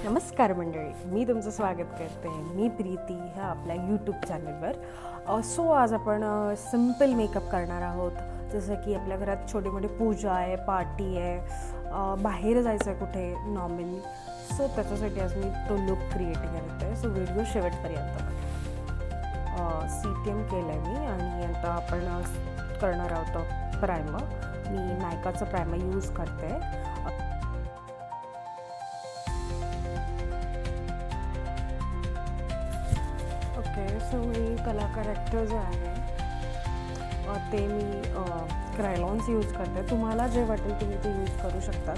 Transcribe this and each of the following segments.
नमस्कार मंडळी, मी तुमचं स्वागत करते. मी प्रीती ह्या आपल्या यूट्यूब चॅनलवर. सो आज आपण सिम्पल मेकअप करणार आहोत. जसं की आपल्या घरात छोटी मोठी पूजा आहे, पार्टी आहे, बाहेर जायचं आहे कुठे नॉर्मली. सो त्याच्यासाठी आज मी तो लुक क्रिएट करते. सो व्हिडिओ शेवटपर्यंत CTM केलं आहे मी. आणि आता आपण करणार आहोत प्रायमर. मी नायकाचं प्रायमर यूज करते. ओके, सो मी कलाकार ॲक्टर जे आहे ते मी क्रायलॉन्स यूज करते. तुम्हाला जे वाटेल तुम्ही ते यूज करू शकतात.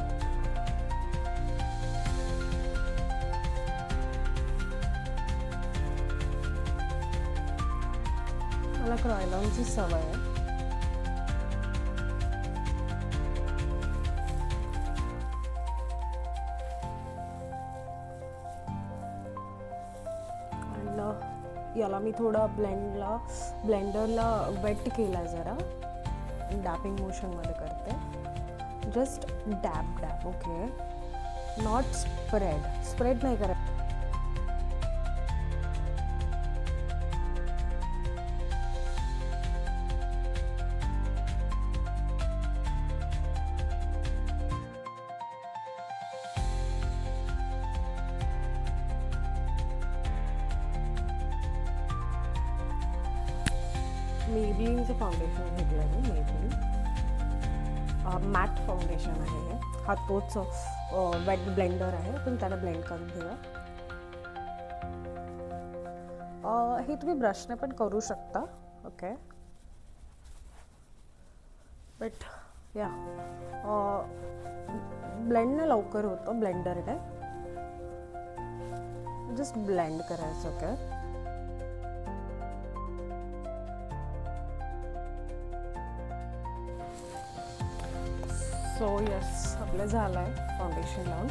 मला क्रायलॉनची सवय आहे. याला मी थोडा ब्लेंडरला वेट केला आहे. जरा डॅपिंग मोशनमध्ये करते. जस्ट डॅप. ओके, नॉट स्प्रेड नाही करायचं. मेबलिनचं फाउंडेशन घेतलं आहे मी. मेबलिन मॅट फाउंडेशन आहे हे. हा तोच वेट ब्लेंडर आहे, पण त्याला ब्लेंड करून घेऊया. हे तुम्ही ब्रशने पण करू शकता. ओके, बट या ब्लेंडने लवकर होतं. ब्लेंडरने जस्ट ब्लेंड करायचं. ओके, सो यस, आपलं झालं आहे फाउंडेशन लावून.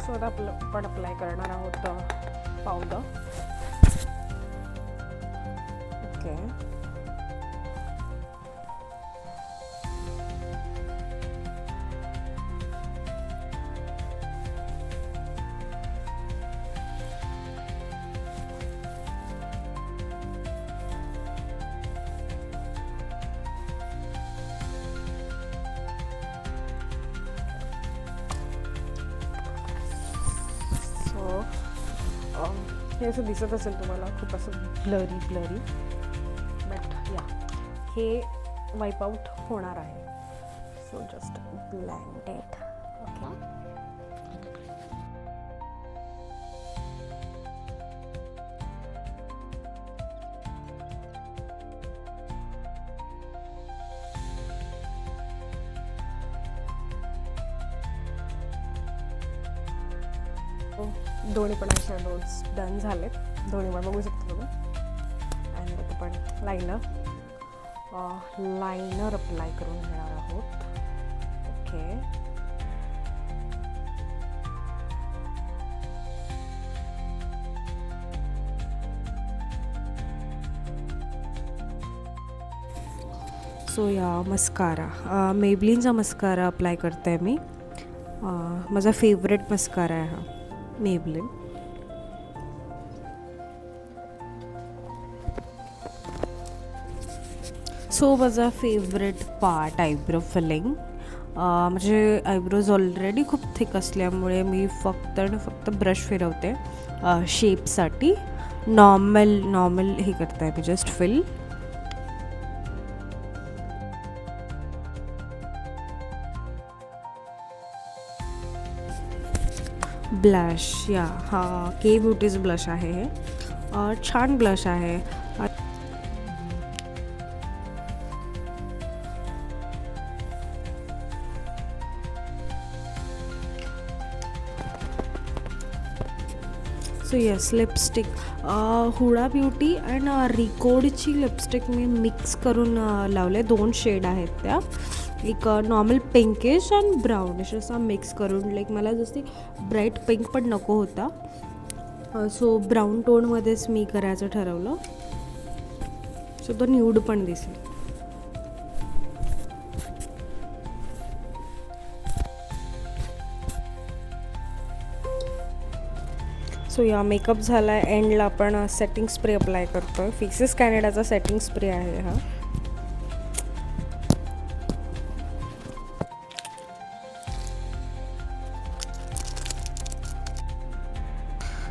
सो आता आपण अप्लाय करणार आहोत पावडर. ओके, हे असं दिसत असेल तुम्हाला, खूप असं ब्लरी. बट या, हे वाईप आउट होणार आहे. So just blend it. Okay, दोन्ही पण शॅडोज डन झालेत. दोन्ही पण बघू शकतो बघा. आणि आता आपण लायनर अप्लाय करून घेणार आहोत. ओके, सो या मस्कारा, मेबलिनचा मस्कारा अप्लाय करते आहे मी. माझा फेवरेट मस्कारा आहे हा, मेबलिन. सो माझा फेवरेट पार्ट आयब्रो फिलिंग. म्हणजे आयब्रोज ऑलरेडी खूप थिक असल्यामुळे मी फक्त ब्रश फिरवते शेपसाठी. नॉर्मल हे करते मी, जस्ट फिल. ब्लश, या हा के ब्युटीज ब्लश आहे हे. छान ब्लश आहे. So yes, lipstick Huda beauty and रिकोडची लिपस्टिक मी मिक्स करून लावले. 2 शेड आहेत त्या. एक नॉर्मल पिंकिश आणि ब्राउनिश असा मिक्स करून. लाईक मला जशी ब्राईट पिंक पण नको होता, सो ब्राऊन टोनमध्येच मी करायचं ठरवलं. सो तो न्यूड पण दिसेल. सो या मेकअप झाला आहे. एंडला आपण सेटिंग स्प्रे अप्लाय करतो आहे. फेसेस कॅनडाचा सेटिंग स्प्रे आहे हा.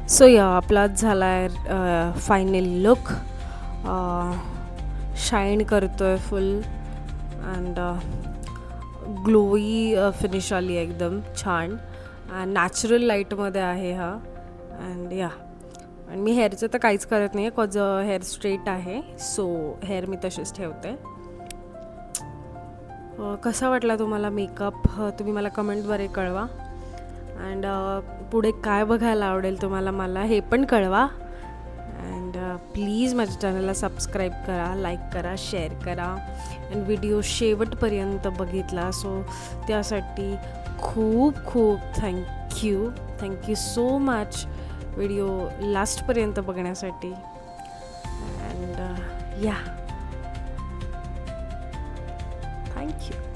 सो या आपला झाला आहे फायनल लुक. शाईन करतो आहे फुल अँड ग्लोई फिनिश आली आहे एकदम छान. नॅचरल लाईटमध्ये आहे हा. अँड या आणि मी हेअरचं तर काहीच करत नाही आहे कॉज हेअर स्ट्रेट आहे. सो हेअर मी तसेच ठेवते. कसा वाटला तुम्हाला मेकअप तुम्ही मला कमेंटद्वारे कळवा. अँड पुढे काय बघायला आवडेल तुम्हाला मला हे पण कळवा. अँड प्लीज माझ्या चॅनलला सबस्क्राईब करा, लाईक करा, शेअर करा अँड व्हिडिओ शेवटपर्यंत बघितला सो त्यासाठी खूप खूप थँक्यू सो मच व्हिडिओ लास्टपर्यंत बघण्यासाठी. अँड या थँक्यू.